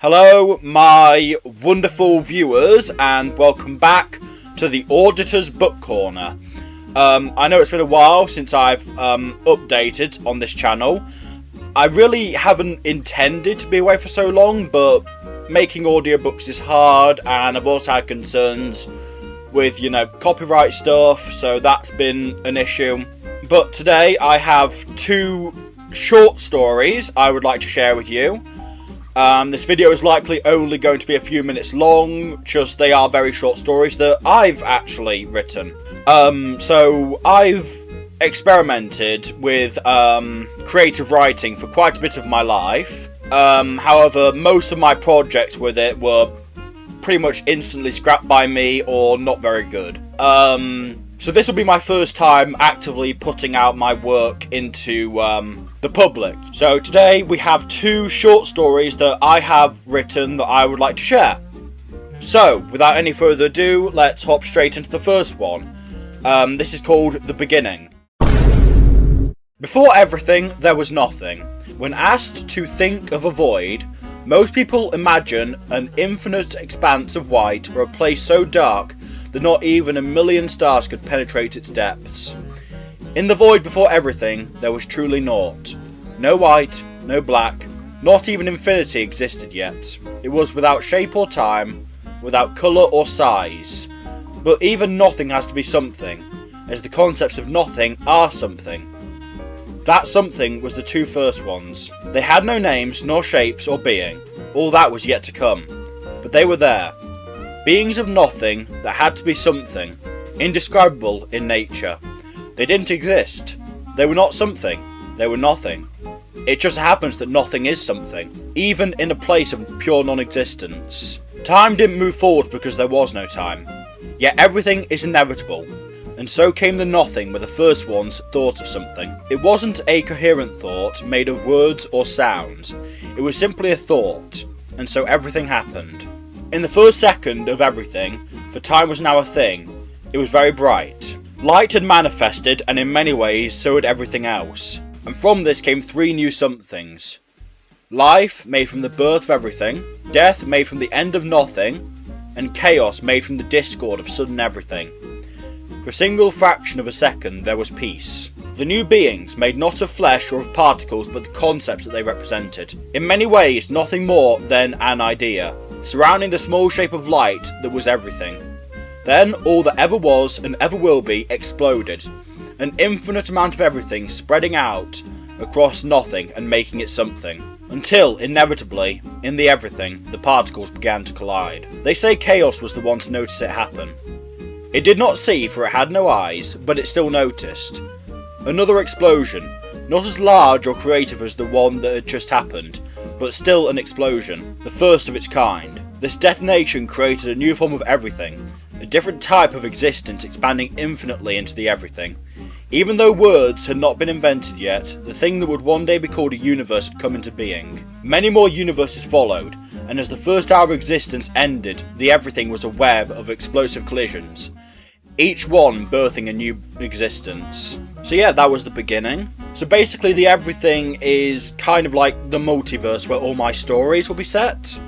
Hello, my wonderful viewers, and welcome back to the Auditor's Book Corner. I know it's been a while since I've updated on this channel. I really haven't intended to be away for so long, but making audiobooks is hard, and I've also had concerns with, copyright stuff, so that's been an issue. But today I have two short stories I would like to share with you. This video is likely only going to be a few minutes long, just they are very short stories that I've actually written. So I've experimented with creative writing for quite a bit of my life. However, most of my projects with it were pretty much instantly scrapped by me or not very good. So this will be my first time actively putting out my work into the public. So today we have two short stories that I have written that I would like to share. So without any further ado, let's hop straight into the first one. This is called The Beginning. Before everything, there was nothing. When asked to think of a void, most people imagine an infinite expanse of white or a place so dark that not even a million stars could penetrate its depths. In the void before everything, there was truly naught. No white, no black, not even infinity existed yet. It was without shape or time, without colour or size. But even nothing has to be something, as the concepts of nothing are something. That something was the two first ones. They had no names, nor shapes, or being. All that was yet to come. But they were there. Beings of nothing that had to be something, indescribable in nature. They didn't exist. They were not something. They were nothing. It just happens that nothing is something, even in a place of pure non-existence. Time didn't move forward because there was no time. Yet everything is inevitable. And so came the nothing where the first ones thought of something. It wasn't a coherent thought made of words or sounds. It was simply a thought. And so everything happened. In the first second of everything, for time was now a thing, it was very bright. Light had manifested, and in many ways so had everything else. And from this came three new somethings. Life made from the birth of everything, death made from the end of nothing, and chaos made from the discord of sudden everything. For a single fraction of a second there was peace. The new beings made not of flesh or of particles but the concepts that they represented. In many ways nothing more than an idea, surrounding the small shape of light that was everything. Then all that ever was and ever will be exploded, an infinite amount of everything spreading out across nothing and making it something. Until, inevitably, in the everything, the particles began to collide. They say chaos was the one to notice it happen. It did not see, for it had no eyes, but it still noticed. Another explosion, not as large or creative as the one that had just happened, but still an explosion, the first of its kind. This detonation created a new form of everything, a different type of existence expanding infinitely into the everything. Even though words had not been invented yet, the thing that would one day be called a universe had come into being. Many more universes followed, and as the first hour of existence ended, the everything was a web of explosive collisions, each one birthing a new existence. So yeah, that was the beginning. So basically the everything is kind of like the multiverse where all my stories will be set.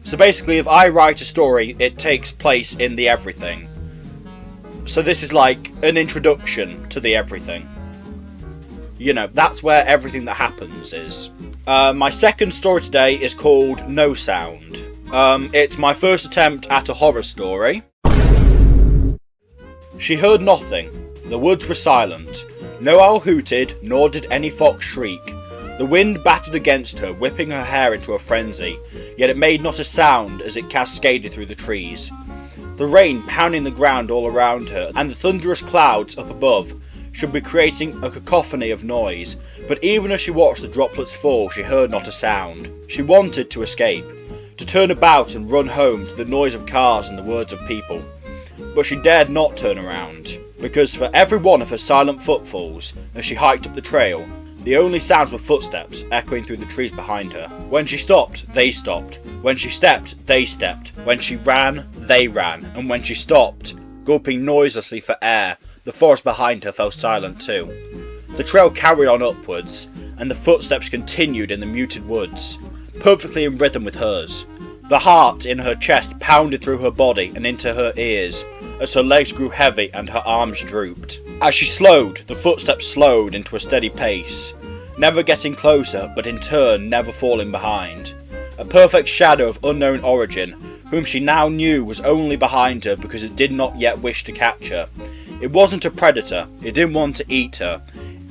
So basically if I write a story, it takes place in the everything. So this is like an introduction to the everything. That's where everything that happens is. My second story today is called No Sound. It's my first attempt at a horror story. She heard nothing. The woods were silent. No owl hooted, nor did any fox shriek. The wind battered against her, whipping her hair into a frenzy, yet it made not a sound as it cascaded through the trees. The rain pounding the ground all around her, and the thunderous clouds up above, should be creating a cacophony of noise, but even as she watched the droplets fall, she heard not a sound. She wanted to escape, to turn about and run home to the noise of cars and the words of people. But she dared not turn around, because for every one of her silent footfalls, as she hiked up the trail, the only sounds were footsteps echoing through the trees behind her. When she stopped, they stopped. When she stepped, they stepped. When she ran, they ran. And when she stopped, gulping noiselessly for air, the forest behind her fell silent too. The trail carried on upwards, and the footsteps continued in the muted woods. perfectly in rhythm with hers. The heart in her chest pounded through her body and into her ears, as her legs grew heavy and her arms drooped. As she slowed, the footsteps slowed into a steady pace, never getting closer, but in turn never falling behind. A perfect shadow of unknown origin, whom she now knew was only behind her because it did not yet wish to catch her. It wasn't a predator, it didn't want to eat her.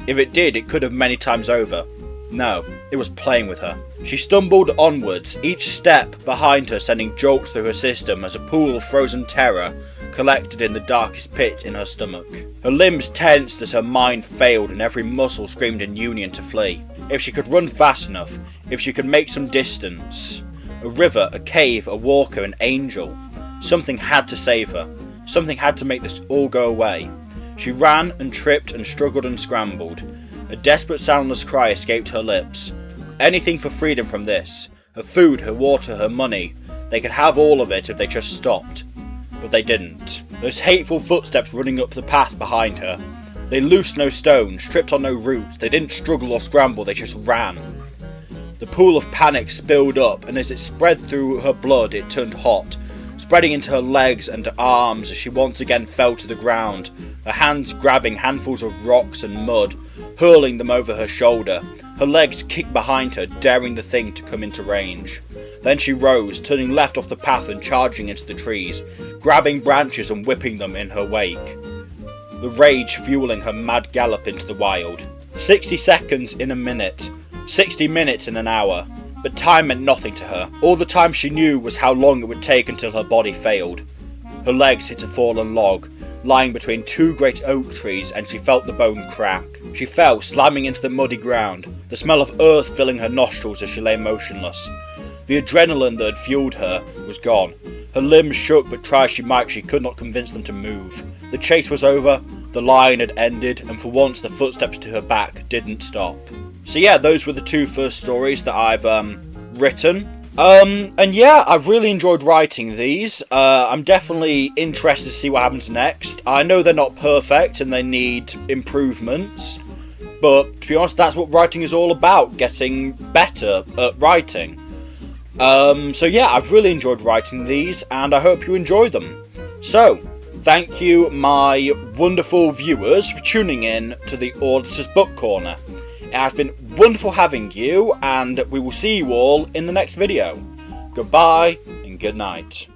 If it did, it could have many times over. No, it was playing with her. She stumbled onwards, each step behind her sending jolts through her system as a pool of frozen terror collected in the darkest pit in her stomach. Her limbs tensed as her mind failed and every muscle screamed in union to flee. If she could run fast enough, if she could make some distance. A river, a cave, a walker, an angel. Something had to save her. Something had to make this all go away. She ran and tripped and struggled and scrambled. A desperate soundless cry escaped her lips. Anything for freedom from this. Her food, her water, her money. They could have all of it if they just stopped. But they didn't. Those hateful footsteps running up the path behind her. They loosed no stones, tripped on no roots. They didn't struggle or scramble, they just ran. The pool of panic spilled up, and as it spread through her blood, it turned hot, spreading into her legs and arms as she once again fell to the ground, her hands grabbing handfuls of rocks and mud, hurling them over her shoulder. Her legs kicked behind her, daring the thing to come into range. Then she rose, turning left off the path and charging into the trees, grabbing branches and whipping them in her wake. The rage fueling her mad gallop into the wild. 60 seconds in a minute, 60 minutes in an hour. But time meant nothing to her. All the time she knew was how long it would take until her body failed. Her legs hit a fallen log, lying between two great oak trees, and she felt the bone crack. She fell, slamming into the muddy ground, the smell of earth filling her nostrils as she lay motionless. The adrenaline that had fueled her was gone. Her limbs shook, but try as she might, she could not convince them to move. The chase was over, the line had ended, and for once the footsteps to her back didn't stop. So yeah, those were the two first stories that I've written. And yeah, I've really enjoyed writing these. I'm definitely interested to see what happens next. I know they're not perfect and they need improvements, but to be honest, that's what writing is all about, getting better at writing. So yeah, I've really enjoyed writing these, and I hope you enjoy them. So, thank you, my wonderful viewers, for tuning in to the Auditor's Book Corner. It has been wonderful having you, and we will see you all in the next video. Goodbye, and good night.